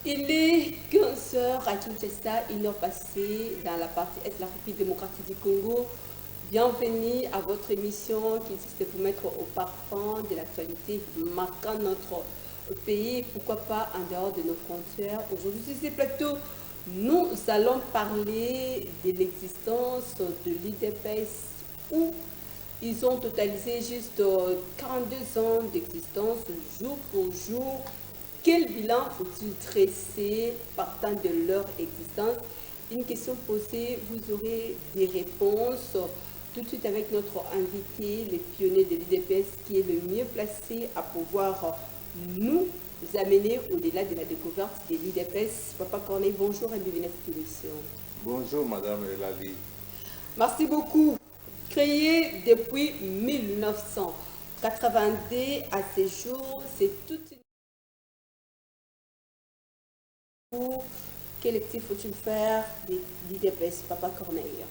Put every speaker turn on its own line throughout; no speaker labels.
Il est 15h à Kinshasa, 1 heure passée dans la partie Est de la République démocratique du Congo. Bienvenue à votre émission qui consiste à vous mettre au parfum de l'actualité marquant notre pays, pourquoi pas en dehors de nos frontières. Aujourd'hui, sur ce plateau, nous allons parler de l'existence de l'IDPS où ils ont totalisé juste 42 ans d'existence, jour pour jour. Quel bilan faut-il dresser partant de leur existence? Une question posée, vous aurez des réponses tout de suite avec notre invité, le pionnier de l'IDPS, qui est le mieux placé à pouvoir nous amener au-delà de la découverte de l'IDPS. Papa Corneille, bonjour et bienvenue à cette émission.
Bonjour Madame Elali.
Merci beaucoup. Créé depuis 1982 à ce jour, c'est toute une... Quel actif faut-il faire de l'IDPS, Papa Corneille?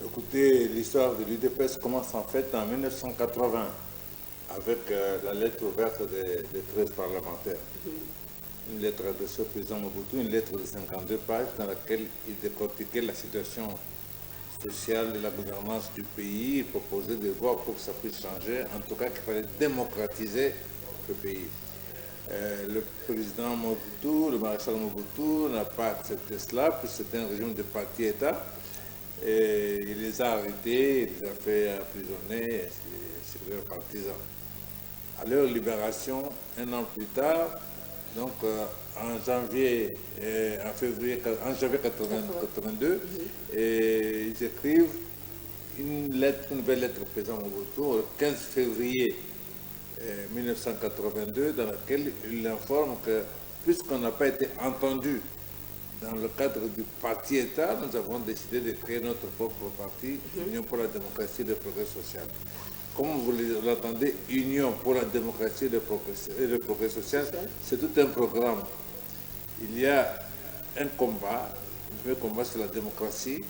Écoutez, l'histoire de l'UDPS commence en fait en 1980 avec la lettre ouverte des 13 parlementaires. Une lettre adressée au président Mobutu, une lettre de 52 pages dans laquelle il décortiquait la situation sociale et la gouvernance du pays. Il proposait des voies pour que ça puisse changer, en tout cas qu'il fallait démocratiser le pays. Le président Mobutu, le maréchal Mobutu n'a pas accepté cela, puisque c'était un régime de parti-État. Et il les a arrêtés, il les a fait emprisonner, c'est leurs partisans. À leur libération, un an plus tard, donc en janvier 82, et ils écrivent une nouvelle lettre au président Mobutu le 15 février 1982, dans laquelle il informe que, puisqu'on n'a pas été entendu dans le cadre du parti-État, nous avons décidé de créer notre propre parti, Union pour la démocratie et le progrès social. Comme vous l'entendez, Union pour la démocratie et le progrès social, c'est tout un programme. Il y a un combat, le premier combat c'est la démocratie.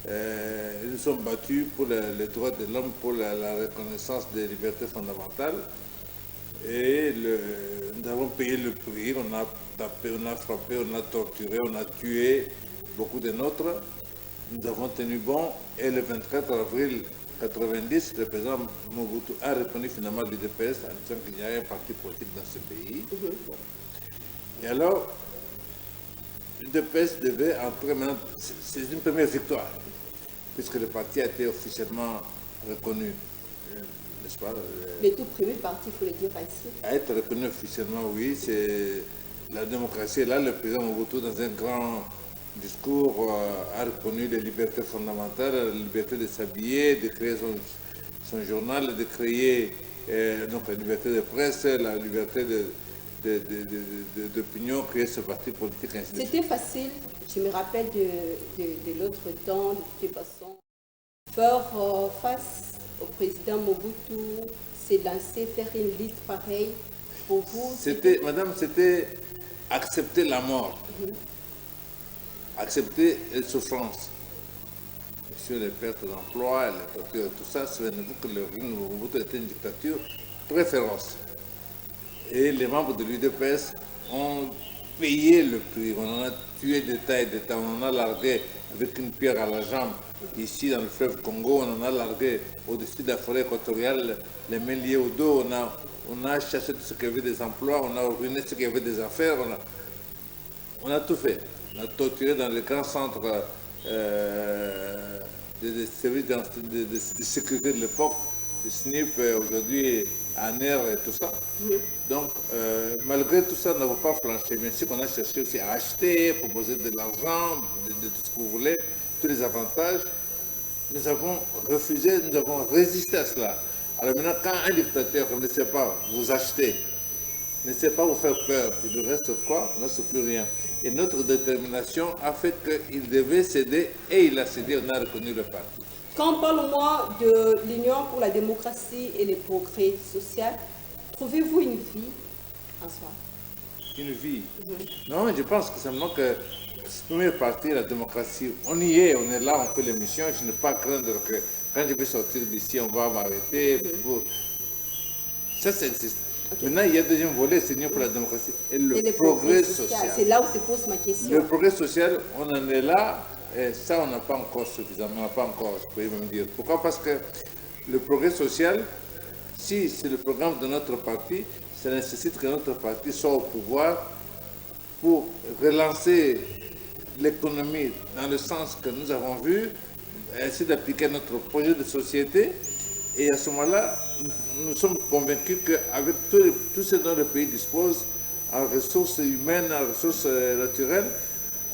Nous sommes battus pour les droits de l'homme, pour la reconnaissance des libertés fondamentales. Et nous avons payé le prix, on a tapé, on a frappé, on a torturé, on a tué beaucoup de nôtres. Nous avons tenu bon et le 24 avril 1990, le président Mobutu a reconnu finalement l'UDPS en disant qu'il y a un parti politique dans ce pays. Bon. Et alors, l'UDPS devait entrer maintenant, c'est une première victoire, puisque le parti a été officiellement reconnu. N'est-ce pas?
Le tout premier parti, il faut le dire ici.
À être reconnu officiellement, oui, c'est la démocratie. Là, le président Mobutu, dans un grand discours, a reconnu les libertés fondamentales, la liberté de s'habiller, de créer son journal, de créer donc la liberté de presse, la liberté d'opinion, créer ce parti politique.
C'était facile, je me rappelle de l'autre temps, de toutes les façons, faire face au président Mobutu, s'est lancé, faire une liste pareille pour vous?
Madame, c'était accepter la mort, accepter les souffrances. Monsieur, les pertes d'emploi, les tortures, tout ça, souvenez-vous que le régime de Mobutu était une dictature très féroce. Et les membres de l'UDPS ont payé le prix. On en a tué des tas et des tas, on en a largué avec une pierre à la jambe. Ici, dans le fleuve Congo, on en a largué au-dessus de la forêt équatoriale, les mains liées au dos. On a chassé tout ce qui avait des emplois, on a ruiné ce qui avait des affaires. On a tout fait. On a torturé dans les grands centres des services de sécurité de l'époque, le SNIP, aujourd'hui ANER et tout ça. Donc, malgré tout ça, nous n'avons pas flanché. Bien sûr qu'on a cherché aussi à acheter, proposer de l'argent, de tout ce que vous voulez, tous les avantages. Nous avons refusé, nous avons résisté à cela. Alors maintenant, quand un dictateur ne sait pas vous acheter, ne sait pas vous faire peur, il ne reste quoi? Il ne reste plus rien. Et notre détermination a fait qu'il devait céder et il a cédé, on a reconnu le parti.
Quand parle-moi de l'Union pour la démocratie et le progrès social, trouvez-vous une vie en soi?
Une vie? Non, je pense que simplement que cette première partie, la démocratie, on y est, on est là, on fait l'émission. Je n'ai pas craindre que quand je vais sortir d'ici, on va m'arrêter. Ça, ça existe.
Okay.
Maintenant, il y a un deuxième volet, c'est l'Union pour la démocratie et le progrès social.
C'est là où se pose ma question.
Le progrès social, on en est là, et ça, on n'a pas encore suffisamment, on n'a pas encore, je peux même dire. Pourquoi? Parce que le progrès social, si c'est le programme de notre parti, ça nécessite que notre parti soit au pouvoir pour relancer l'économie dans le sens que nous avons vu, essayer d'appliquer notre projet de société. Et à ce moment-là, nous sommes convaincus qu'avec tout ce dont le pays dispose, en ressources humaines, en ressources naturelles,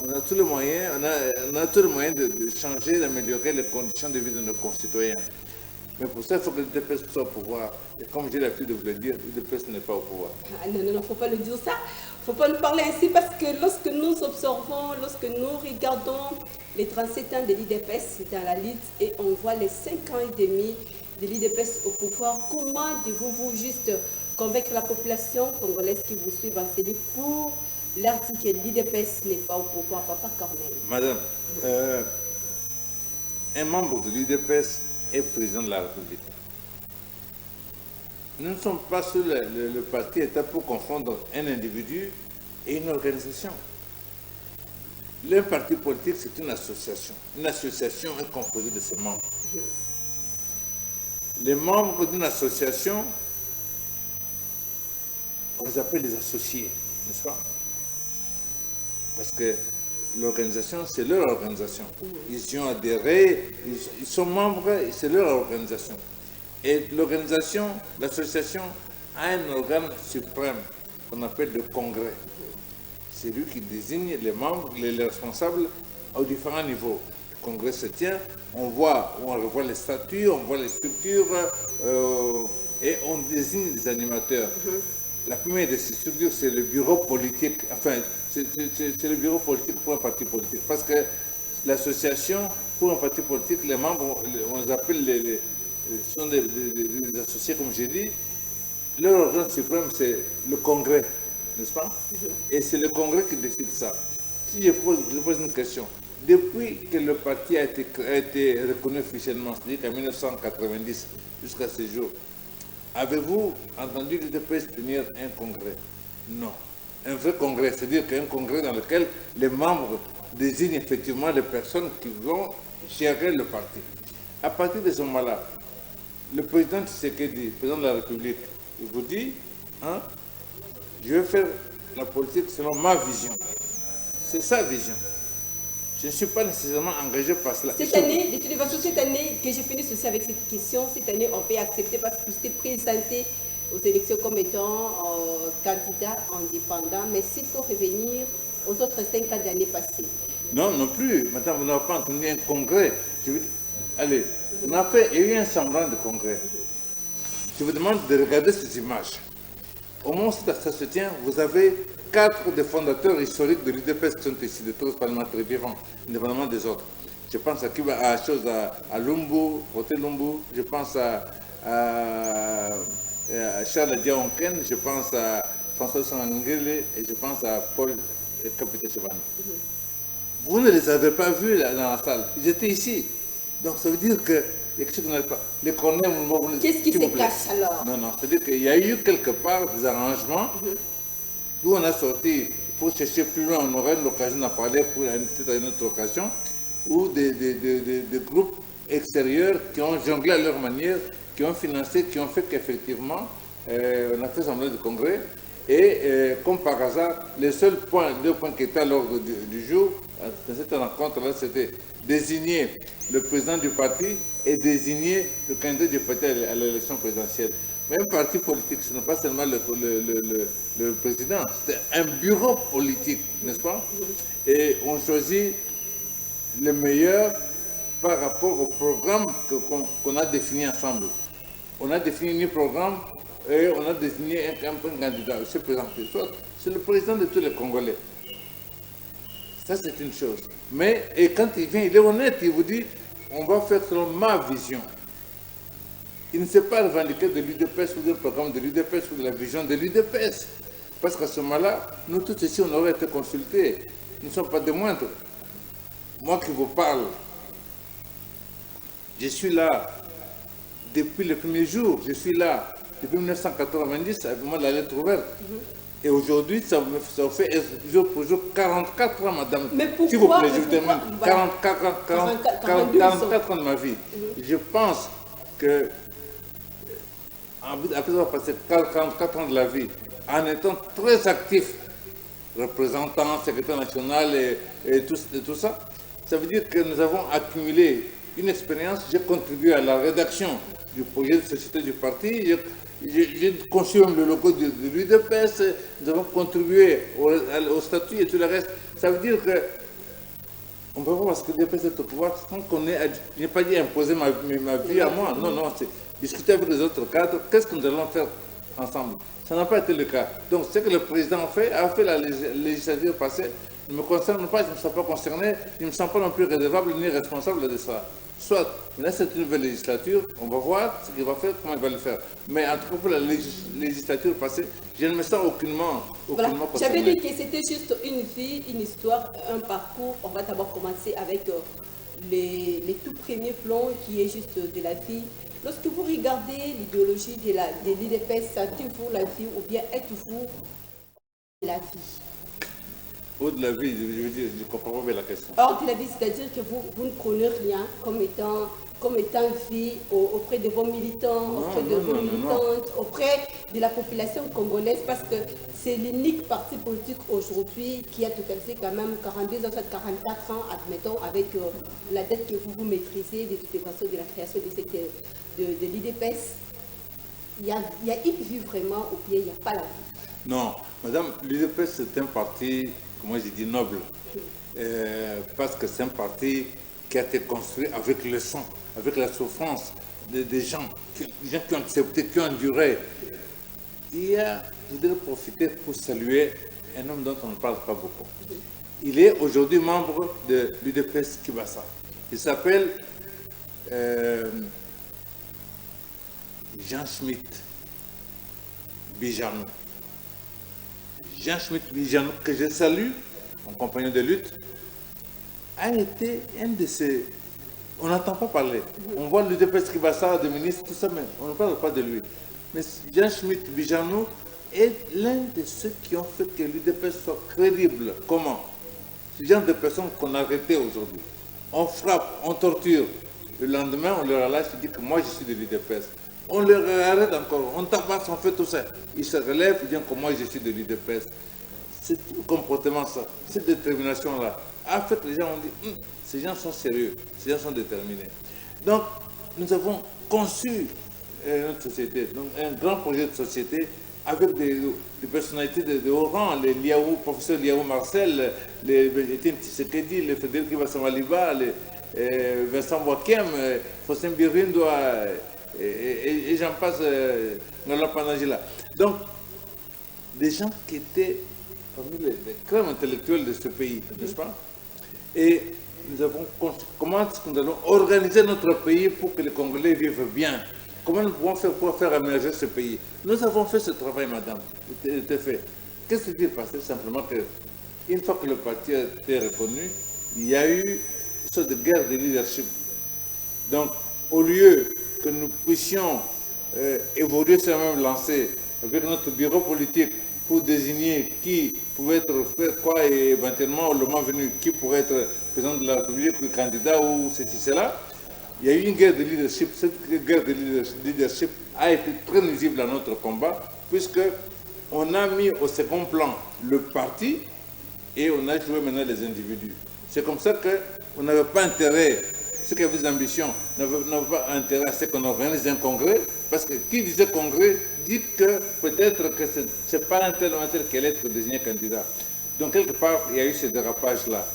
on a tous les moyens, on a tous les moyens de changer, d'améliorer les conditions de vie de nos concitoyens. Mais pour ça, il faut que l'UDPS soit au pouvoir. Et comme j'ai l'habitude de vous le dire, l'UDPS n'est pas au pouvoir.
Ah, non, il ne faut pas le dire ça. Il ne faut pas nous parler ainsi parce que lorsque nous observons, lorsque nous regardons les 37 ans de l'UDPS dans la lutte et on voit les 5 ans et demi de l'UDPS au pouvoir, comment devez-vous juste convaincre la population congolaise qui vous suit en CELI pour leur dire que l'UDPS n'est pas au pouvoir, Papa Corneille?
Madame, un membre de l'UDPS est président de la République. Nous ne sommes pas sur le parti État pour confondre un individu et une organisation. Le parti politique, c'est une association. Une association est composée de ses membres. Les membres d'une association, on les appelle les associés, n'est-ce pas? Parce que l'organisation, c'est leur organisation. Ils y ont adhéré, ils sont membres, c'est leur organisation. Et l'organisation, l'association, a un organe suprême qu'on appelle le congrès. C'est lui qui désigne les membres, les responsables aux différents niveaux. Le congrès se tient, on revoit les statuts, on voit les structures et on désigne les animateurs. La première de ces structures, c'est le bureau politique, enfin, c'est le bureau politique pour un parti politique. Parce que l'association, pour un parti politique, les membres, on les appelle sont des associés, comme j'ai dit. Leur organe suprême, c'est le congrès, n'est-ce pas? Et c'est le congrès qui décide ça. Si je pose une question, depuis que le parti a été reconnu officiellement, c'est-à-dire qu'en 1990 jusqu'à ce jour, avez-vous entendu l'UDPS tenir un congrès? Non. Un vrai congrès, c'est-à-dire qu'un congrès dans lequel les membres désignent effectivement les personnes qui vont gérer le parti. À partir de ce moment-là, le président Tshisekedi, président de la République, il vous dit, hein, je vais faire la politique selon ma vision. C'est sa vision. Je ne suis pas nécessairement engagé par cela.
Cette année, de toute façon, cette année, que j'ai fini aussi avec cette question, cette année, on peut accepter parce que c'est présenté aux élections comme étant candidat indépendant, mais s'il faut revenir aux autres 5 ans d'années passées.
Non, non plus. Madame, vous n'avez pas entendu un congrès. Allez, il y a eu un semblant de congrès. Je vous demande de regarder ces images. Au moment où ça se tient, vous avez 4 des fondateurs historiques de l'UDPS qui sont ici, de tous les parlementaires vivants, indépendamment des autres. Je pense à Lumbu, Roté Lumbu, je pense à Charles Diaonken, je pense à François Sangangele et je pense à Paul Capitaine Chevani. Vous ne les avez pas vus là, dans la salle, ils étaient ici. Donc ça veut dire que quelque chose n'arrive pas. Les cornets,
qu'est-ce qui se cache alors?
Non, c'est-à-dire qu'il y a eu quelque part des arrangements d'où on a sorti. Il faut chercher plus loin, on aurait l'occasion d'en parler pour peut-être à une autre occasion, ou des groupes extérieurs qui ont jonglé à leur manière, qui ont financé, qui ont fait qu'effectivement, on a fait semblant de congrès. Et comme par hasard, les seuls deux points qui étaient à l'ordre du jour, dans cette rencontre-là, c'était désigner le président du parti et désigner le candidat du parti à l'élection présidentielle. Mais un parti politique, ce n'est pas seulement le président, c'est un bureau politique, n'est-ce pas? Et on choisit le meilleur par rapport au programme qu'on a défini ensemble. On a défini un programme et on a désigné un candidat, il s'est présenté. Soit c'est le président de tous les Congolais. Ça, c'est une chose. Mais, et quand il vient, il est honnête, il vous dit, on va faire selon ma vision. Il ne s'est pas revendiqué de l'UDPS ou du programme de l'UDPS ou de la vision de l'UDPS. Parce qu'à ce moment-là, nous tous ici, on aurait été consultés. Nous ne sommes pas des moindres. Moi qui vous parle, je suis là depuis le premier jour. Je suis là depuis 1990 avec moi la lettre ouverte. Et aujourd'hui, ça fait jour pour jour 44 ans, madame.
Mais pourquoi,
s'il vous plaît, je vous demande,
voilà.
44 ans de ma vie. Je pense que, après avoir passé 44 ans de la vie, en étant très actif, représentant, secrétaire national et tout ça, ça veut dire que nous avons accumulé une expérience. J'ai contribué à la rédaction du projet de société du parti. J'ai conçu même le logo de l'UDPS. Nous avons contribué au statut et tout le reste. Ça veut dire que on ne peut pas, parce que l'UDPS est au pouvoir, sans qu'on ait, je n'ai pas dit imposer ma vie à moi. Non, non, c'est discuter avec les autres cadres. Qu'est-ce que nous allons faire ensemble? Ça n'a pas été le cas. Donc, ce que le président a fait la législature passée, ne me concerne pas, je ne me sens pas concerné, je ne me sens pas non plus redevable ni responsable de ça. Soit, là c'est une nouvelle législature, on va voir ce qu'il va faire, comment il va le faire. Mais en tout cas pour la législature passée, je ne me sens aucunement concerné.
J'avais dit que c'était juste une vie, une histoire, un parcours. On va d'abord commencer avec les tout premiers plans qui est juste de la vie. Lorsque vous regardez l'idéologie de l'UDPS, sentez-vous la vie ou bien êtes-vous la vie?
Au-delà de la vie, je veux dire, je ne comprends pas bien la question.
Hors de la vie, c'est-à-dire que vous ne prenez rien comme étant vie auprès de vos militants, auprès de vos militantes, auprès de la population congolaise, parce que c'est l'unique parti politique aujourd'hui qui a totalisé quand même 42 ans, 44 ans, admettons, avec la dette que vous maîtrisez de toute façon de la création de l'UDPS. Il y a une vie vraiment ou bien il n'y a pas la vie?
Non, madame, l'UDPS c'est un parti, moi j'ai dit noble, parce que c'est un parti qui a été construit avec le sang, avec la souffrance des gens qui ont accepté, qui ont enduré. Je voudrais profiter pour saluer un homme dont on ne parle pas beaucoup. Il est aujourd'hui membre de l'UDPS Kibasa. Il s'appelle Jean Schmitt Bijanou. Jean Schmitt Bijanou, que je salue, mon compagnon de lutte, a été un de ces... On n'entend pas parler. On voit l'UDPS Kibasa, de ministre, tout ça, mais on ne parle pas de lui. Mais Jean Schmitt Bijanou est l'un de ceux qui ont fait que l'UDPS soit crédible. Comment? Ce genre de personnes qu'on a arrêtées aujourd'hui. On frappe, on torture. Le lendemain, on leur relâche, ils disent que moi je suis de l'UDPS. On leur arrête encore, on tabasse, on fait tout ça. Ils se relèvent, ils disent que moi je suis de l'UDPS. C'est tout le comportement, ça, cette détermination-là, a fait que les gens ont dit, ces gens sont sérieux, ces gens sont déterminés. Donc, nous avons conçu notre société, donc un grand projet de société avec des personnalités de haut rang, les professeur Liaou Marcel, les Étienne Tshisekedi, les Frédéric Bassamaliba, les Vincent Wakem, Fossin Birindoa, et j'en passe, Nola Panagila. Donc, des gens qui étaient parmi les crèmes intellectuels de ce pays, n'est-ce pas? Et nous avons comment est-ce que nous allons organiser notre pays pour que les Congolais vivent bien? Comment nous pouvons faire pour faire émerger ce pays? Nous avons fait ce travail, madame. C'était fait. Qu'est-ce qui s'est passé? Simplement qu'une fois que le parti a été reconnu, il y a eu une sorte de guerre de leadership. Donc, au lieu que nous puissions évoluer sur la même lancée avec notre bureau politique pour désigner qui pouvait faire quoi et éventuellement, le moment venu, qui pourrait être président de la République ou candidat ou ceci, cela, il y a eu une guerre de leadership. Cette guerre de leadership a été très nuisible à notre combat, puisqu'on a mis au second plan le parti et on a joué maintenant les individus. C'est comme ça qu'on n'avait pas intérêt, ceux qui avaient des ambitions n'avaient pas intérêt à ce qu'on organise un congrès, parce que qui disait congrès dit que peut-être que ce n'est pas un tel ou un tel qui allait être désigné candidat. Donc quelque part, il y a eu ce dérapage-là.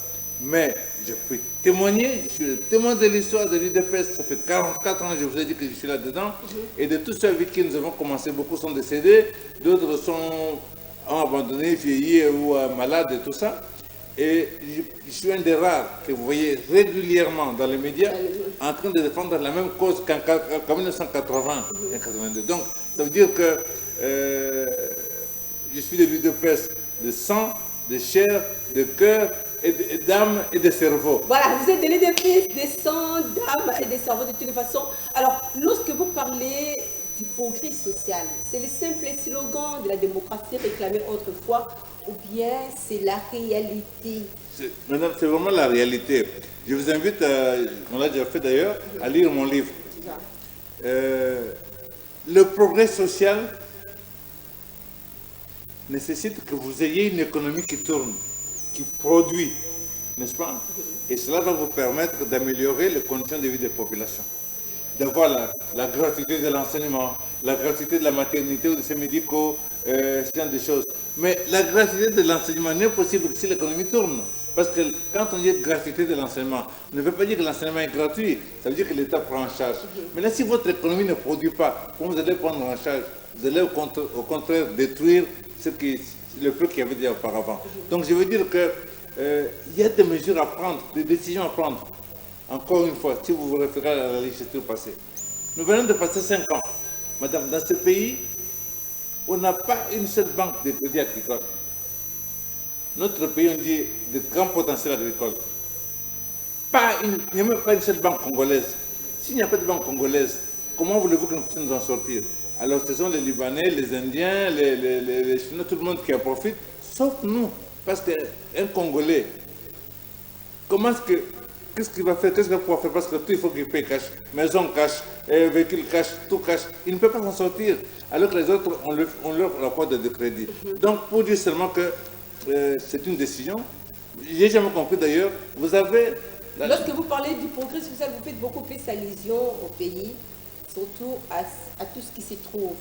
Mais je peux témoigner, je suis le témoin de l'histoire de l'UDPS, ça fait 44 ans, je vous ai dit que je suis là-dedans, et de tous ceux avec qui nous avons commencé, beaucoup sont décédés, d'autres ont abandonné, vieilli ou malades et tout ça. Et je suis un des rares que vous voyez régulièrement dans les médias en train de défendre la même cause qu'en 1980 et 82. Donc, ça veut dire que je suis de l'UDPS de sang, de chair, de cœur, d'âme et de cerveau.
Voilà, vous êtes de l'UDPS de sang, d'âme et de cerveau de toute façon. Alors, lorsque vous parlez du progrès social. C'est le simple slogan de la démocratie réclamée autrefois ou bien c'est la réalité?
Madame, c'est vraiment la réalité. Je vous invite, on l'a déjà fait d'ailleurs, à lire mon livre. Le progrès social nécessite que vous ayez une économie qui tourne, qui produit, n'est-ce pas? Et cela va vous permettre d'améliorer les conditions de vie des populations. D'avoir la gratuité de l'enseignement, la gratuité de la maternité ou des soins médicaux, ce genre de choses. Mais la gratuité de l'enseignement n'est possible que si l'économie tourne. Parce que quand on dit gratuité de l'enseignement, on ne veut pas dire que l'enseignement est gratuit, ça veut dire que l'État prend en charge. Mais là, si votre économie ne produit pas, comment vous allez prendre en charge? Vous allez au contraire détruire le peu qu'il y avait déjà auparavant. Donc je veux dire que il y a des mesures à prendre, des décisions à prendre. Encore une fois, si vous vous référez à la législature passée. Nous venons de passer 5 ans. Madame, dans ce pays, on n'a pas une seule banque de crédit agricole. Notre pays, on dit, de grands potentiels agricoles. Il n'y a même pas une seule banque congolaise. S'il n'y a pas de banque congolaise, comment voulez-vous que nous puissions nous en sortir? Alors ce sont les Libanais, les Indiens, les Chinois, tout le monde qui en profite, sauf nous. Parce qu'un Congolais, qu'est-ce qu'il va faire? Qu'est-ce qu'il va pouvoir faire? Parce que tout, il faut qu'il paye cash. Maison cash, véhicule cash, tout cash. Il ne peut pas s'en sortir. Alors que les autres, on leur accorde de crédit. Donc, pour dire seulement que c'est une décision, j'ai jamais compris d'ailleurs, vous avez...
Lorsque vous parlez du progrès social, vous faites beaucoup plus allusion au pays, surtout à tout ce qui s'y trouve.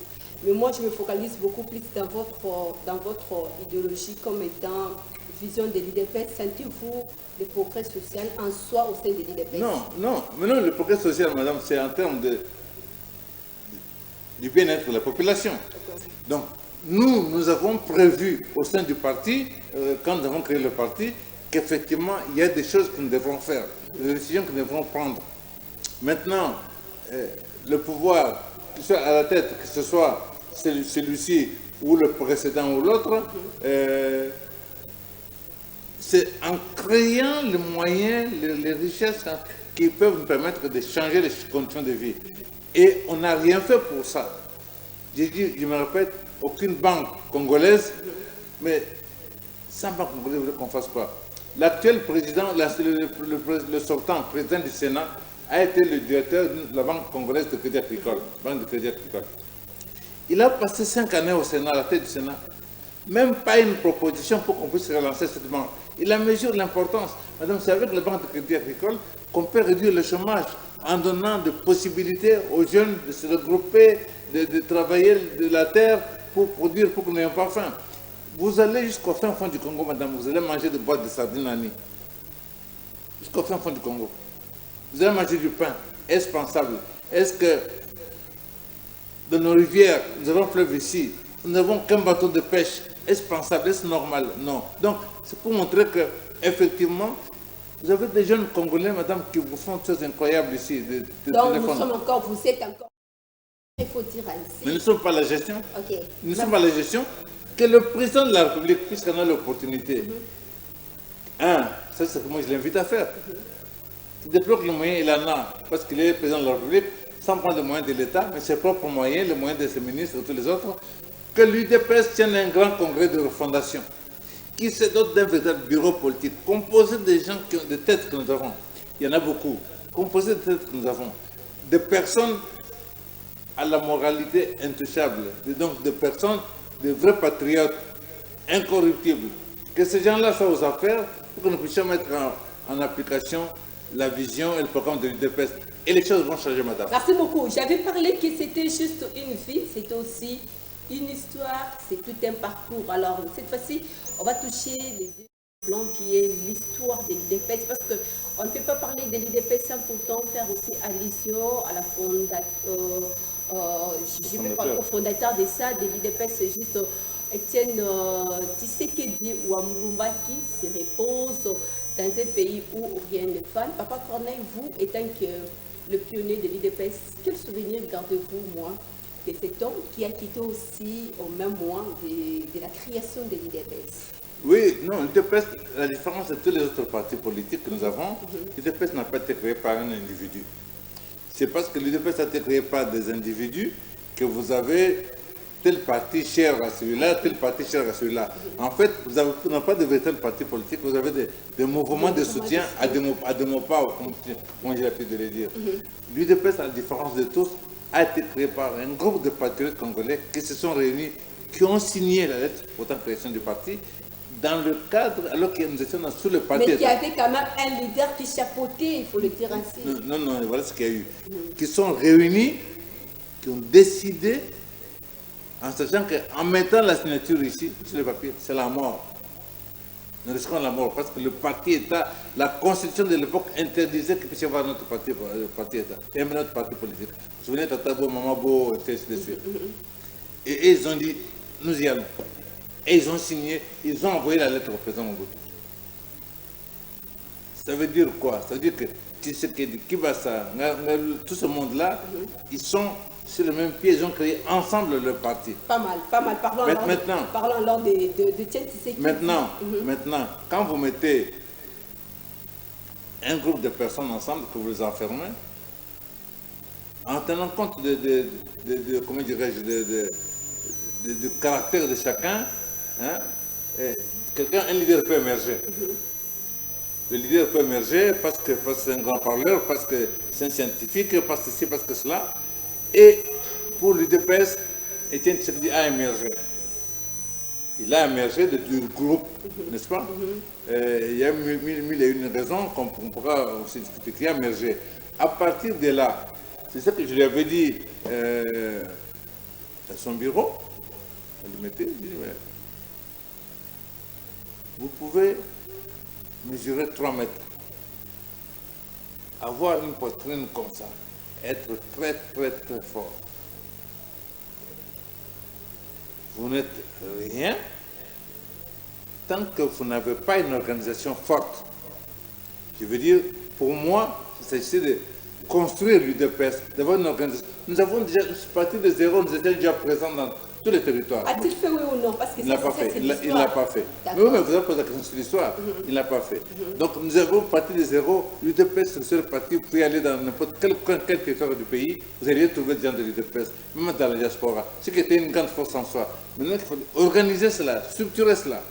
Mais moi, je me focalise beaucoup plus dans votre idéologie comme étant vision de l'IDPS. Sentez-vous le progrès social en soi au sein de l'IDPS?
Non, mais non, le progrès social, madame, c'est en termes du bien-être de la population. Donc, nous avons prévu au sein du parti, quand nous avons créé le parti, qu'effectivement, il y a des choses que nous devrons faire, des décisions que nous devrons prendre. Maintenant, le pouvoir, que ce soit à la tête, que ce soit celui-ci ou le précédent ou l'autre, c'est en créant les moyens, les richesses qui peuvent nous permettre de changer les conditions de vie. Et on n'a rien fait pour ça. J'ai dit, je me répète, aucune banque congolaise, mais sans banque congolaise, vous voulez qu'on fasse quoi? L'actuel président, le sortant président du Sénat, a été le directeur de la Banque congolaise de crédit agricole, Banque de crédit agricole. Il a passé 5 années au Sénat, à la tête du Sénat. Même pas une proposition pour qu'on puisse relancer cette banque. Il a mesuré l'importance. Madame, c'est avec la Banque de crédit agricole qu'on peut réduire le chômage en donnant des possibilités aux jeunes de se regrouper, de travailler de la terre pour produire, pour que nous n'ayons pas faim. Vous allez jusqu'au fin fond du Congo, madame, vous allez manger des boîtes de sardines à nid. Jusqu'au fin fond du Congo. Vous allez manger du pain. Est-ce pensable? Est-ce que dans nos rivières, nous avons un fleuve ici, nous n'avons qu'un bateau de pêche? Est-ce pensable? Est-ce normal? Non. Donc, c'est pour montrer que, effectivement, vous avez des jeunes Congolais, madame, qui vous font des choses incroyables ici.
Donc, vous êtes encore, il faut dire ainsi.
Mais nous ne sommes pas la gestion.
Okay.
Nous ne sommes pas la gestion. Que le président de la République, puisqu'on a l'opportunité, ça c'est ce que moi je l'invite à faire. Il déploie que les moyens, il en a, parce qu'il est président de la République, sans prendre les moyens de l'État, mais ses propres moyens, les moyens de ses ministres et tous les autres, que l'UDPS tienne un grand congrès de refondation, qui se dote d'un véritable bureau politique, composé des gens, des têtes que nous avons. Il y en a beaucoup. Composé des têtes que nous avons. Des personnes à la moralité intouchable, donc des personnes, des vrais patriotes, incorruptibles. Que ces gens-là soient aux affaires pour que nous puissions mettre en application la vision et le programme de l'UDPS. Et les choses vont changer, madame.
Merci beaucoup. J'avais parlé que c'était juste une vie, c'est aussi une histoire, c'est tout un parcours. Alors, cette fois-ci, on va toucher les deux plans qui est l'histoire de l'UDPS, parce qu'on ne peut pas parler de l'UDPS sans pourtant faire aussi allusion à la fondateur. Je vais parler au fondateur de ça, de l'UDPS, c'est juste Étienne Tshisekedi Wamulumba qui se repose dans un pays où rien ne fait. Papa Corneille, vous étant que le pionnier de l'UDPS, quel souvenir gardez-vous, moi, de cet homme qui a quitté aussi au même mois de la création de l'UDPS?
Oui, non, l'UDPS, la différence de tous les autres partis politiques que nous avons, l'UDPS n'a pas été créé par un individu. C'est parce que l'UDPS a été créé par des individus que vous avez tel parti cher à celui-là, tel parti cher à celui-là. En fait, vous n'avez pas de véritable parti politique, vous avez des mouvements de soutien à des pas, comme j'ai l'habitude de le dire. L'UDPS, à la différence de tous, a été créé par un groupe de patriotes congolais qui se sont réunis, qui ont signé la lettre portant création du parti, dans le cadre, alors que nous étions sous le parti.
Mais qui avait quand même un leader qui chapeautait, il faut le dire ainsi.
Non, voilà ce qu'il y a eu. Qui sont réunis, qui ont décidé, en sachant qu'en mettant la signature ici, sur le papier, c'est la mort. Nous risquons la mort parce que le parti-État, la constitution de l'époque interdisait qu'il puisse y avoir notre parti-État, et même notre parti politique. Vous vous souvenez, Tatabo, Mamabo, et ainsi de suite. Et ils ont dit, nous y allons. Et ils ont signé, ils ont envoyé la lettre au président Mobutu. Ça veut dire quoi? Ça veut dire que Tshisekedi, Kibasa, tout ce monde-là, ils sont sur le même pied, ils ont créé ensemble le parti.
Pas mal. Parlons alors de Tshisekedi.
Maintenant, quand vous mettez un groupe de personnes ensemble, que vous les enfermez, en tenant compte comment dirais-je, du caractère de chacun, hein, un leader peut émerger. Le leader peut émerger parce que c'est un grand parleur, parce que c'est un scientifique, parce que ci, parce que cela. Et pour l'UDPS, Étienne Tshisekedi a émergé. Il a émergé du groupe, n'est-ce pas? Il y a mille et une raisons qu'on pourra aussi discuter, qui a émergé. À partir de là, c'est ça que je lui avais dit à son bureau, elle lui mettait, il dit, mais vous pouvez mesurer 3 mètres, avoir une poitrine comme ça, être très fort. Vous n'êtes rien tant que vous n'avez pas une organisation forte. Je veux dire, pour moi, il s'agissait de construire l'UDPS, d'avoir une organisation. Nous avons déjà parti de zéro, nous étions déjà présents dans tous les territoires.
A-t-il fait oui ou non? Parce que
il ne l'a pas fait. Il ne l'a pas fait. Mais vous avez posé la question sur l'histoire. Il ne l'a pas fait. Donc nous avons parti de zéro. L'UDPS, c'est le seul parti. Vous pouvez aller dans n'importe quel territoire du pays, vous allez trouver des gens de l'UDPS, même dans la diaspora. Ce qui était une grande force en soi. Maintenant, il faut organiser cela, structurer cela.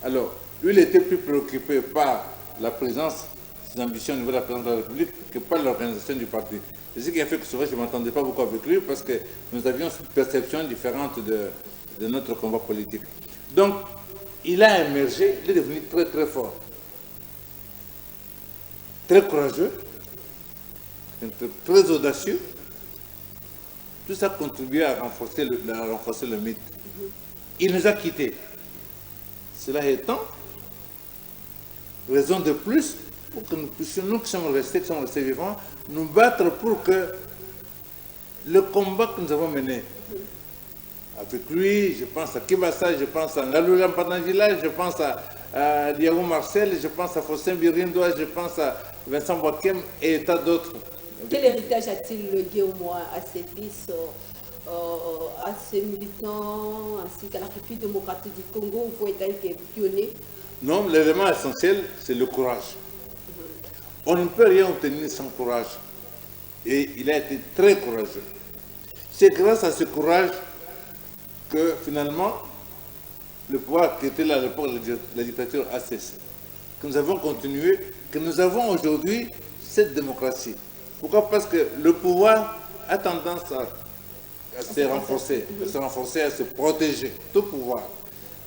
Alors, lui, il était plus préoccupé par la présence, ses ambitions au niveau de la présidence de la République, que par l'organisation du parti. C'est ce qui a fait que souvent je ne m'entendais pas beaucoup avec lui parce que nous avions une perception différente de notre combat politique. Donc, il a émergé, il est devenu très fort. Très courageux, très audacieux. Tout ça contribuait à renforcer le mythe. Il nous a quittés. Cela étant, raison de plus pour que nous puissions, nous qui sommes restés vivants, nous battre pour que le combat que nous avons mené avec lui, je pense à Kibasa, je pense à Ngalula Mpanangila, je pense à Diago Marcel, je pense à Fossin Birindoa, je pense à Vincent Boakem et tas d'autres.
Quel héritage a-t-il légué au moins à ses fils, à ses militants, ainsi qu'à la République démocratique du Congo, où il faut être pionnier?
Non, l'élément essentiel, c'est le courage. On ne peut rien obtenir sans courage. Et il a été très courageux. C'est grâce à ce courage que finalement, le pouvoir qui était là à l'époque de la dictature a cessé. Que nous avons continué, que nous avons aujourd'hui cette démocratie. Pourquoi? Parce que le pouvoir a tendance à se renforcer, à se protéger. Tout pouvoir.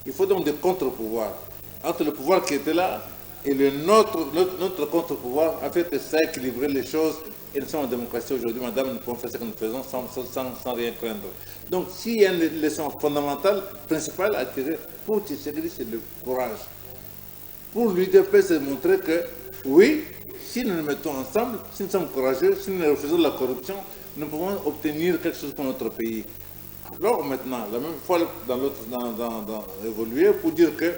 Il faut donc des contre-pouvoirs. Entre le pouvoir qui était là et notre contre-pouvoir a fait que ça a équilibré les choses et nous sommes en démocratie aujourd'hui, madame, nous pouvons faire ce que nous faisons sans rien craindre. Donc s'il y a une leçon fondamentale, principale à tirer pour Tshisekedi, c'est le courage. Pour l'UDPS, c'est de montrer que oui, si nous nous mettons ensemble, si nous sommes courageux, si nous refusons la corruption, nous pouvons obtenir quelque chose pour notre pays. Alors maintenant, la même fois évoluer pour dire que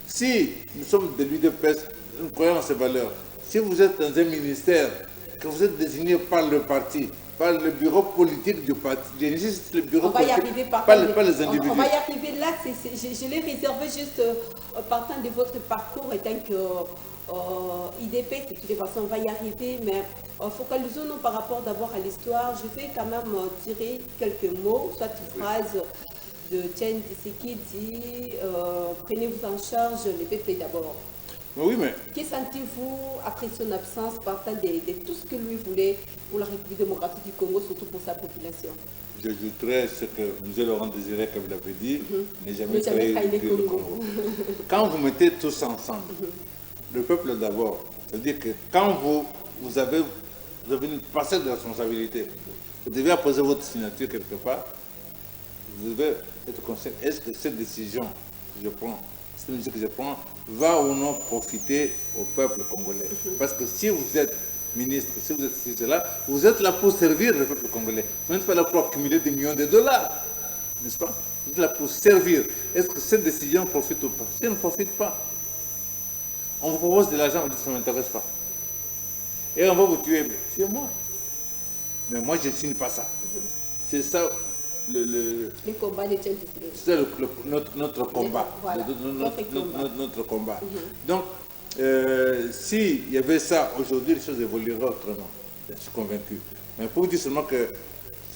si nous sommes de l'UDPS, nous croyons en ces valeurs. Si vous êtes dans un ministère, que vous êtes désigné par le parti, par le bureau politique du parti. J'insiste, le bureau
on va y
politique,
arriver
pas les individus.
On va y arriver là, je l'ai réservé juste partant de votre parcours étant que IDP, de toutes les façons, on va y arriver, mais focalisons-nous par rapport d'abord à l'histoire. Je vais quand même tirer quelques mots, soit une phrase de Etienne Tshisekedi, prenez-vous en charge le peuple d'abord.
Oui, mais...
Que sentez-vous après son absence, partant de tout ce que lui voulait pour la République démocratique du Congo, surtout pour sa population?
J'ajouterais ce que M. Laurent Désiré, comme il l'avait dit, n'est jamais
trahi
le Congo. Quand vous mettez tous ensemble, le peuple d'abord, c'est-à-dire que quand vous avez une parcelle de responsabilité, vous devez apposer votre signature quelque part, vous devez être conscient, est-ce que cette décision que je prends, cette mesure que je prends, va ou non profiter au peuple congolais? Parce que si vous êtes ministre, si vous êtes là, vous êtes là pour servir le peuple congolais. Vous n'êtes pas là pour accumuler des millions de dollars, n'est-ce pas? Vous êtes là pour servir. Est-ce que cette décision profite ou pas? Si elle ne profite pas, on vous propose de l'argent, vous dites ça ne m'intéresse pas. Et on va vous tuer, c'est moi. Mais moi, je ne signe pas ça. C'est ça le
combat de Etienne Tshisekedi.
C'est notre combat.
Voilà.
Notre combat. Donc, s'il y avait ça aujourd'hui, les choses évolueraient autrement. Je suis convaincu. Mais pour vous dire seulement que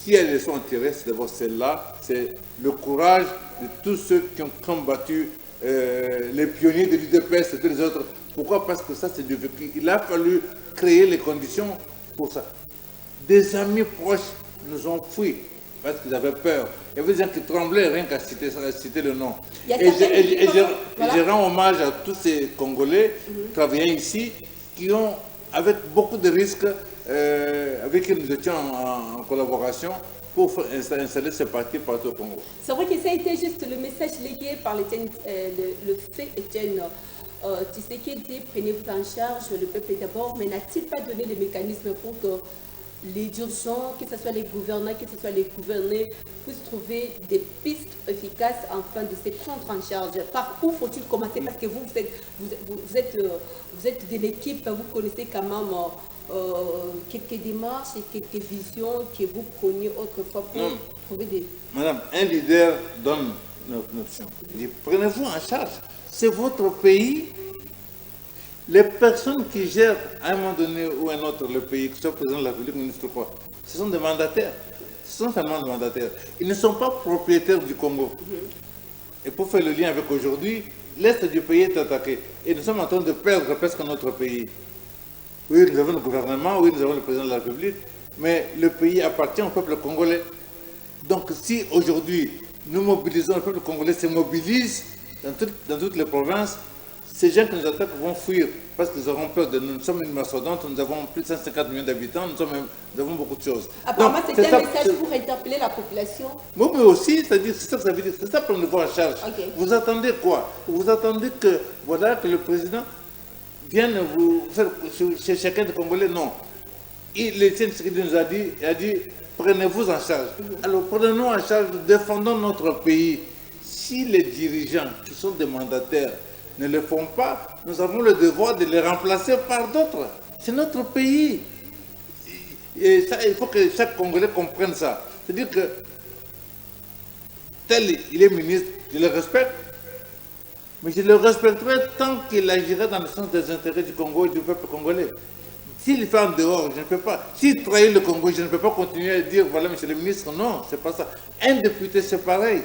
si elles les sont tirées, c'est d'abord celle-là, c'est le courage de tous ceux qui ont combattu les pionniers de l'UDPS et tous les autres. Pourquoi? Parce que ça, c'est du vécu. Il a fallu créer les conditions pour ça. Des amis proches nous ont fui parce qu'ils avaient peur. Il y avait des gens qui tremblaient rien qu'à citer le nom. Et je rends hommage à tous ces Congolais travaillant ici qui ont, avec beaucoup de risques, avec qui nous étions en collaboration pour installer ce parti partout au Congo.
C'est vrai que ça a été juste le message légué par le fait Etienne Tshisekedi, prenez-vous en charge, le peuple d'abord, mais n'a-t-il pas donné les mécanismes pour que les dirigeants, que ce soit les gouvernants, que ce soit les gouvernés, puissent trouver des pistes efficaces afin de se prendre en charge? Par où faut-il commencer? Parce que vous êtes de l'équipe, vous connaissez quand même quelques démarches et quelques visions que vous preniez autrefois pour trouver des...
Madame, un leader donne une option. Il dit, prenez-vous en charge. C'est votre pays. Les personnes qui gèrent à un moment donné ou un autre le pays, que ce soit le président de la République, ministre quoi, ce sont des mandataires. Ce sont seulement des mandataires. Ils ne sont pas propriétaires du Congo. Et pour faire le lien avec aujourd'hui, l'Est du pays est attaqué. Et nous sommes en train de perdre presque notre pays. Oui, nous avons le gouvernement, oui, nous avons le président de la République, mais le pays appartient au peuple congolais. Donc si aujourd'hui nous mobilisons, le peuple congolais se mobilise dans toutes les provinces, ces gens qui nous attaquent vont fuir parce qu'ils auront peur de nous. Nous sommes une mastodonte, nous avons plus de 150 millions d'habitants, nous avons beaucoup de choses.
Apparemment, c'est un message pour interpeller la population.
Oui, mais aussi, c'est ça que ça veut dire. C'est ça pour nous voir en charge.
Okay.
Vous attendez quoi? Vous attendez que, voilà, que le président vienne vous faire chez chacun des Congolais? Non. L'Étienne Tshisekedi nous a dit, prenez-vous en charge. Alors, prenez-nous en charge, défendons notre pays. Si les dirigeants qui sont des mandataires ne le font pas, nous avons le devoir de les remplacer par d'autres. C'est notre pays. Et ça, il faut que chaque Congolais comprenne ça. C'est-à-dire que tel il est ministre, je le respecte, mais je le respecterai tant qu'il agira dans le sens des intérêts du Congo et du peuple congolais. S'il fait en dehors, je ne peux pas. S'il trahit le Congo, je ne peux pas continuer à dire, voilà, monsieur le ministre, non, c'est pas ça. Un député, c'est pareil.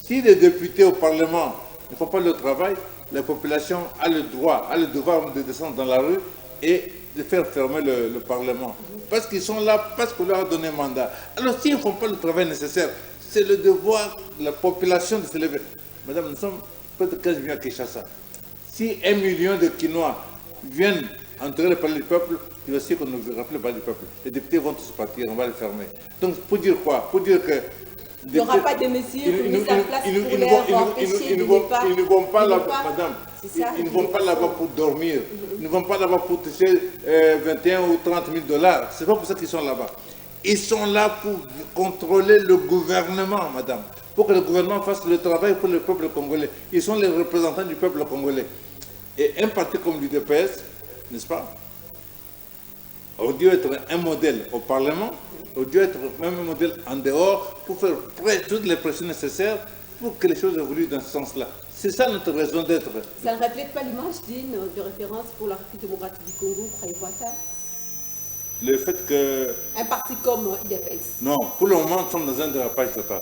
Si les députés au Parlement ne font pas le travail, la population a le devoir de descendre dans la rue et de faire fermer le Parlement. Parce qu'ils sont là, parce qu'on leur a donné un mandat. Alors s'ils ne font pas le travail nécessaire, c'est le devoir de la population de se lever. Madame, nous sommes près de 15 millions à Kinshasa. Si 1 million de Quinois viennent entrer le palais du peuple, je vais sûr qu'on nous rappelle le palais du peuple. Les députés vont tous partir, on va le fermer. Donc pour dire quoi? Pour dire que
il n'y aura pas de mesures mises en place pour les empêcher de ne pas...
Ils ne vont pas là-bas, madame, ils ne vont pas là-bas pour dormir, ils ne vont pas là-bas pour toucher 21 ou 30 000 dollars. Ce n'est pas pour ça qu'ils sont là-bas. Ils sont là pour contrôler le gouvernement, madame, pour que le gouvernement fasse le travail pour le peuple congolais. Ils sont les représentants du peuple congolais. Et un parti comme l'UDPS, n'est-ce pas, aurait dû être un modèle au Parlement, aurait dû être même un modèle en dehors pour faire toutes les pressions nécessaires pour que les choses évoluent dans ce sens-là. C'est ça notre raison d'être.
Ça ne reflète pas l'image digne de référence pour la République démocratique du Congo, croyez-vous à ça?
Le fait que...
Un parti comme l'UDPS.
Non, pour le moment, nous sommes dans un dérapage total.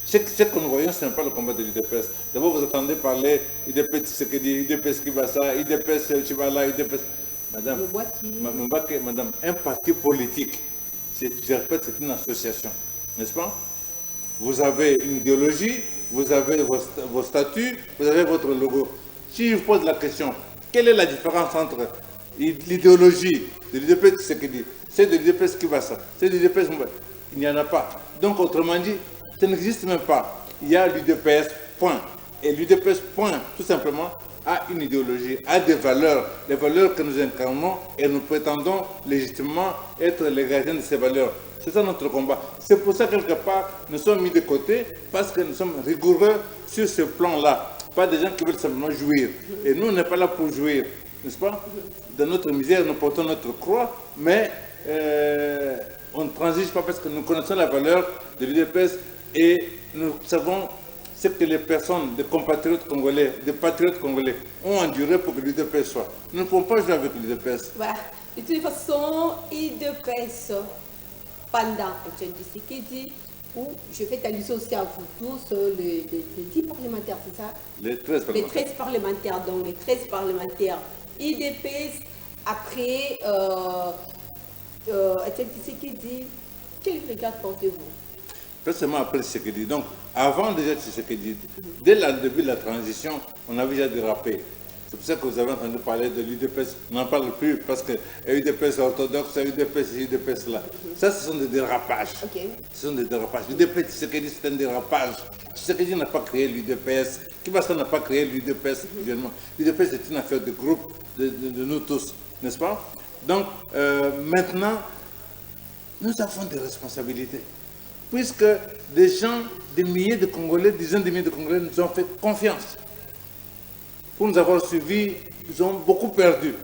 Ce que nous voyons, ce n'est pas le combat de l'UDPS. D'abord, vous entendez parler UDPS Tshisekedi, UDPS Kibasa, UDPS Chibala, UDPS... Madame, madame, un parti politique, je répète, c'est une association, n'est-ce pas? Vous avez une idéologie, vous avez vos statuts, vous avez votre logo. Si je vous pose la question, quelle est la différence entre l'idéologie de l'UDPS Tshisekedi, c'est de l'UDPS Kibasa, c'est de l'UDPS Mouba? Il n'y en a pas. Donc, autrement dit, ça n'existe même pas. Il y a l'UDPS, point. Et l'UDPS, point, tout simplement, a une idéologie, a des valeurs, les valeurs que nous incarnons et nous prétendons légitimement être les gardiens de ces valeurs. C'est ça notre combat. C'est pour ça, quelque part, nous sommes mis de côté, parce que nous sommes rigoureux sur ce plan-là. Pas des gens qui veulent simplement jouir. Et nous, on n'est pas là pour jouir, n'est-ce pas? Dans notre misère, nous portons notre croix, mais on ne transige pas parce que nous connaissons la valeur de l'UDPS et nous savons ce que les personnes, des compatriotes congolais, des patriotes congolais ont enduré pour que l'UDPS soit. Nous ne pouvons pas jouer avec l'UDPS.
Voilà. De toute façon, l'UDPS, pendant Etienne Tshisekedi, où je fais allusion aussi à vous tous, les 10 parlementaires, c'est ça?
Les 13 parlementaires.
Les 13 parlementaires, donc les 13 parlementaires. UDPS, après Etienne Tshisekedi, quel regard portez-vous?
Pas seulement après Tshisekedi. Donc, avant déjà Tshisekedi, dès le début de la transition, on avait déjà dérapé. C'est pour ça que vous avez entendu parler de l'UDPS. On n'en parle plus parce que l'UDPS orthodoxe, l'UDPS, l'UDPS là. Ça, ce sont des dérapages.
Okay.
Ce sont des dérapages. L'UDPS Tshisekedi, c'est un dérapage. Tshisekedi n'a pas créé l'UDPS. Kibasa n'a pas créé l'UDPS actuellement. L'UDPS est une affaire de groupe de nous tous, n'est-ce pas? Donc, maintenant, nous avons des responsabilités. Puisque des gens, des milliers de Congolais, dizaines de milliers de Congolais nous ont fait confiance. Pour nous avoir suivis, ils ont beaucoup perdu.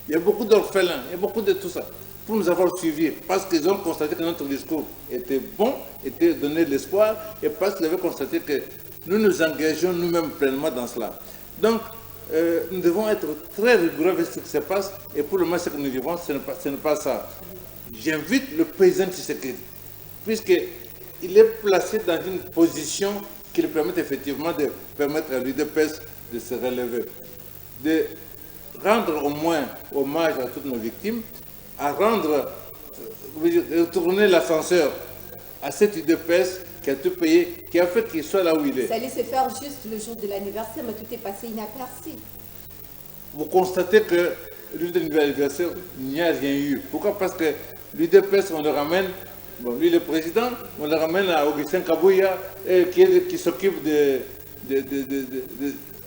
Il y a beaucoup d'orphelins, il y a beaucoup de tout ça. Pour nous avoir suivis, parce qu'ils ont constaté que notre discours était bon, était donné de l'espoir, et parce qu'ils avaient constaté que nous nous engageons nous-mêmes pleinement dans cela. Donc, nous devons être très rigoureux avec ce qui se passe, et pour le moment, ce que nous vivons, ce n'est pas ça. J'invite le président Tshisekedi, puisqu'il est placé dans une position qui lui permet effectivement de permettre à l'UDPS de se relever, de rendre au moins hommage à toutes nos victimes, à retourner l'ascenseur à cette UDPS qui a tout payé, qui a fait qu'il soit là où il est.
Ça allait se faire juste le jour de l'anniversaire, mais tout est passé inaperçu.
Vous constatez que le jour de l'anniversaire, il n'y a rien eu. Pourquoi? Parce que l'UDPS, on le ramène, bon, lui le président, on le ramène à Augustin Kabouya, qui s'occupe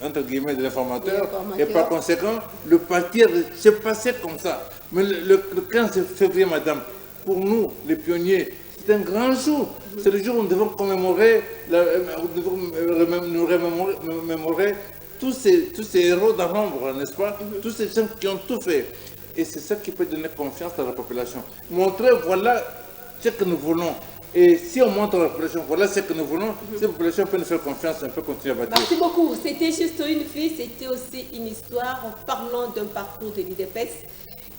entre guillemets, de l'informateur, et par conséquent, le parti s'est passé comme ça. Mais le 15 février, madame, pour nous, les pionniers, c'est un grand jour. C'est le jour où nous devons commémorer, nous remémorer tous ces héros dans l'ombre, n'est-ce pas? Tous ces gens qui ont tout fait. Et c'est ça qui peut donner confiance à la population. Montrer, voilà ce que nous voulons. Et si on montre à la population, voilà ce que nous voulons, cette population peut nous faire confiance, on peut continuer à bâtir.
Merci beaucoup. C'était juste une fille, c'était aussi une histoire en parlant d'un parcours de l'UDPS.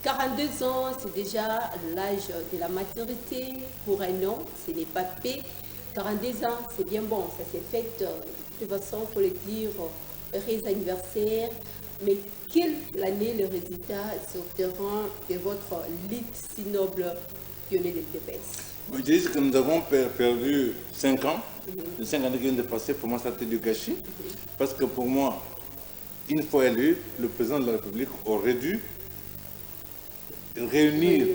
42 ans, c'est déjà l'âge de la maturité pour un homme, ce n'est pas peu. 42 ans, c'est bien bon, ça s'est fait de toute façon, il faut le dire, heureux anniversaire. Mais quelle année le résultat sur le terrain de votre lutte si noble pionnier de l'UDPS?
Je dis que nous avons perdu 5 ans. Les 5 années qui viennent de passer, pour moi, ça a été du gâchis. Parce que pour moi, une fois élu, le président de la République aurait dû réunir,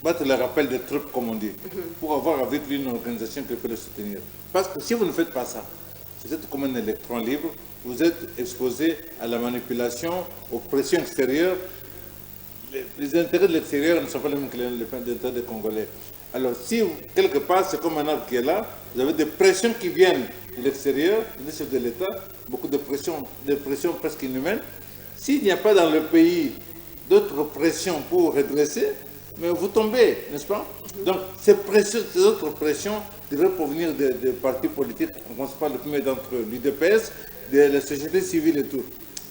battre le rappel des troupes, comme on dit, pour avoir avec lui une organisation qui peut le soutenir. Parce que si vous ne faites pas ça, vous êtes comme un électron libre, vous êtes exposé à la manipulation, aux pressions extérieures. Les intérêts de l'extérieur ne sont pas les mêmes que les intérêts des Congolais. Alors, si quelque part, c'est comme un arbre qui est là, vous avez des pressions qui viennent de l'extérieur, des chefs de l'État, beaucoup de pressions presque inhumaines. S'il n'y a pas dans le pays d'autres pressions pour redresser, mais vous tombez, n'est-ce pas? Donc, ces autres pressions devraient provenir des partis politiques. On commence par le premier d'entre eux, l'UDPS, de la société civile et tout.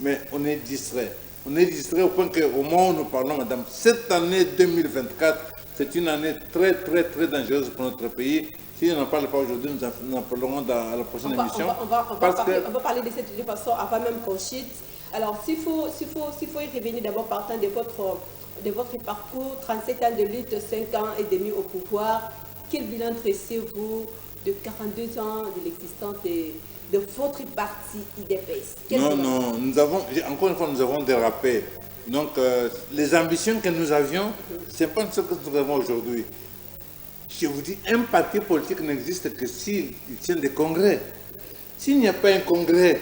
Mais on est distrait. On est distrait au point qu'au moment où nous parlons, madame, cette année 2024, c'est une année très, très, très dangereuse pour notre pays. Si on n'en parle pas aujourd'hui, nous en parlerons dans la prochaine émission.
On va parler de cette façon avant même qu'on chute. Alors, s'il faut y revenir d'abord partant de votre parcours, 37 ans de lutte, 5 ans et demi au pouvoir, quel bilan dressez-vous de 42 ans de l'existence de votre parti IDPS?
Non, encore une fois, nous avons dérapé. Donc, les ambitions que nous avions, ce n'est pas ce que nous avons aujourd'hui. Je vous dis, un parti politique n'existe que s'il tient des congrès. S'il n'y a pas un congrès,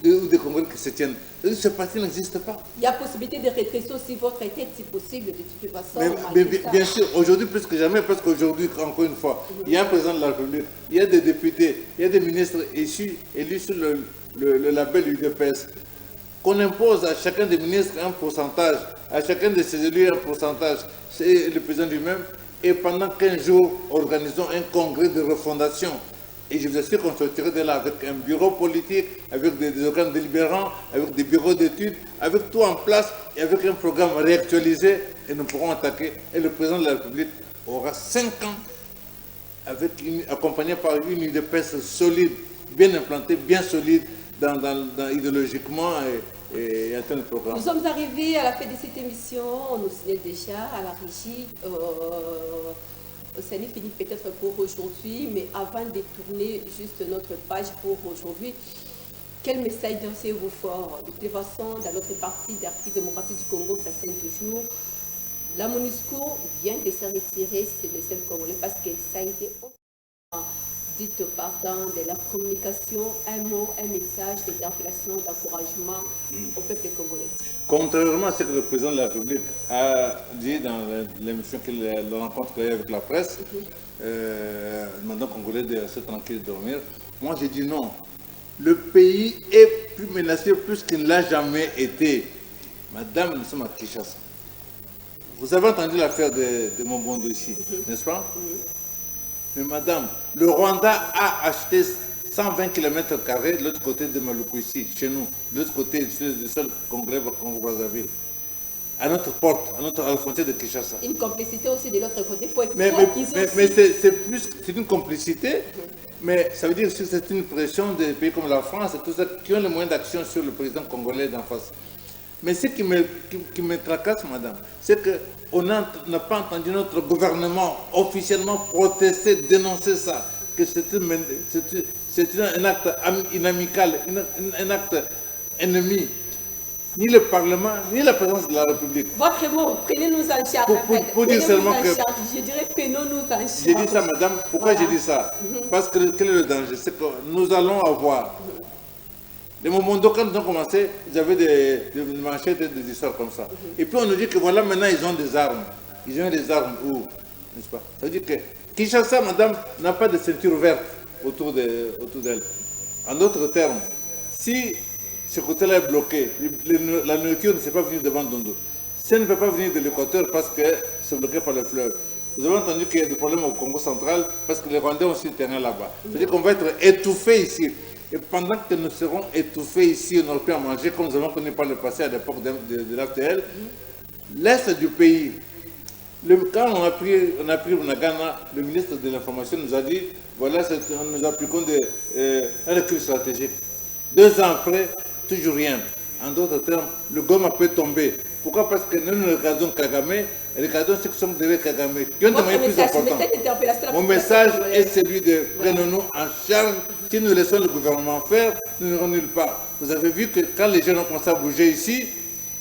ou des congrès qui se tiennent, ce parti n'existe pas.
Il y a possibilité de rétrécir aussi votre tête, si possible, de toute façon.
Mais bien sûr, aujourd'hui plus que jamais, parce qu'aujourd'hui, encore une fois, il y a un président de la République, il y a des députés, il y a des ministres élus sur le label UDPS, qu'on impose à chacun des ministres un pourcentage, à chacun de ses élus un pourcentage, c'est le président lui-même, et pendant 15 jours, organisons un congrès de refondation. Et je vous assure qu'on sortirait de là avec un bureau politique, avec des organes délibérants, avec des bureaux d'études, avec tout en place et avec un programme réactualisé, et nous pourrons attaquer. Et le président de la République aura 5 ans, accompagné par une UDPS solide, bien implantée, bien solide, idéologiquement et atteindre le programme.
Nous sommes arrivés à la fin de cette émission, on nous signale déjà à la régie. Ça n'est fini peut-être pour aujourd'hui, mais avant de tourner juste notre page pour aujourd'hui, quel message dansez-vous fort? De toute façon, dans notre parti de la République démocratique du Congo, ça saigne toujours. La MONUSCO vient de se retirer, c'est le seul Congolais, parce que ça a été dites partant de la communication, un mot, un message d'interpellation, d'encouragement au peuple congolais.
Contrairement à ce que le président de la République a dit dans l'émission la rencontre qu'il a eu avec la presse, demandant aux Congolais de rester tranquille de dormir, moi j'ai dit non. Le pays est plus menacé plus qu'il ne l'a jamais été. Madame, nous sommes à Kinshasa. Vous avez entendu l'affaire de Mombondo ici, n'est-ce pas? Mais madame, le Rwanda a acheté 120 km² de l'autre côté de Maluku ici, chez nous, de l'autre côté, c'est le seul Congrès Congo-Brazzaville, à notre porte, à la frontière de Kinshasa.
Une complicité aussi de l'autre côté.
Mais c'est une complicité, mais ça veut dire que c'est une pression des pays comme la France et tout ça, qui ont les moyens d'action sur le président congolais d'en face. Mais ce qui me tracasse, madame, c'est qu'on n'a pas entendu notre gouvernement officiellement protester, dénoncer ça, que c'est un acte inamical, un acte ennemi. Ni le Parlement, ni la présidence de la République.
Votre mot, prenez-nous en charge.
Pour dire seulement que...
Je dirais, prenons-nous en charge.
J'ai dit ça, madame. Pourquoi j'ai dit ça? Parce que quel est le danger? C'est que nous allons avoir... Les Mombondo, quand ils ont commencé, ils avaient des manchettes et des histoires comme ça. Et puis on nous dit que voilà, maintenant ils ont des armes. Ils ont des armes où? N'est-ce pas? Ça veut dire que Kinshasa, madame, n'a pas de ceinture verte autour d'elle. En d'autres termes, si ce côté-là est bloqué, la nourriture ne s'est pas venue devant Dondo. Ça ne peut pas venir de l'Équateur parce que c'est bloqué par le fleuve. Vous avez entendu qu'il y a des problèmes au Congo central parce que les Rwandais ont aussi le terrain là-bas. C'est-à-dire qu'on va être étouffés ici. Et pendant que nous serons étouffés ici, on n'aura plus à manger, comme nous avons connu par le passé à l'époque de l'AFTL, l'Est du pays, quand on a pris Bunagana, le ministre de l'Information nous a dit, voilà, nous appliquons un recul stratégique. 2 ans après, toujours rien. En d'autres termes, le Goma peut tomber. Pourquoi? Parce que nous regardons Kagame, et regardons ceux qui sont derrière Kagame, qui ont des moyens plus importants. Mon message est celui de prenons-nous en charge. Si nous laissons le gouvernement faire, nous n'irons nulle part. Vous avez vu que quand les jeunes ont commencé à bouger ici,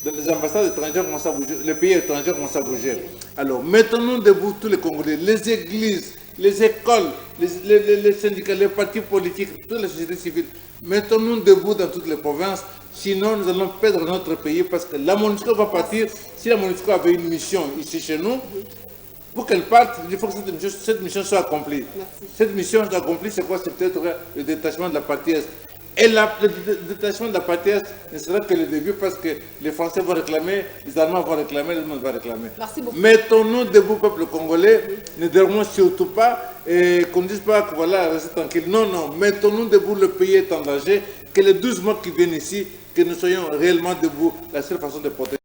les ambassades étrangères commencent à bouger, les pays étrangers commencent à bouger. Alors, mettons-nous debout tous les Congolais, les églises, les écoles, les syndicats, les partis politiques, toute la société civile. Mettons-nous debout dans toutes les provinces, sinon nous allons perdre notre pays parce que la MONUSCO va partir. Si la MONUSCO avait une mission ici chez nous, pour qu'elle parte, il faut que cette mission soit accomplie. Merci. Cette mission accomplie, c'est quoi? C'est peut-être le détachement de la partie Est. Et le détachement de la partie Est ne sera que le début parce que les Français vont réclamer, les Allemands vont réclamer, le monde va réclamer.
Merci beaucoup.
Mettons-nous debout, peuple congolais, ne dormons surtout pas et qu'on ne dise pas que voilà, restez tranquille. Non, non, mettons-nous debout, le pays est en danger, que les 12 mois qui viennent ici, que nous soyons réellement debout, la seule façon de protéger.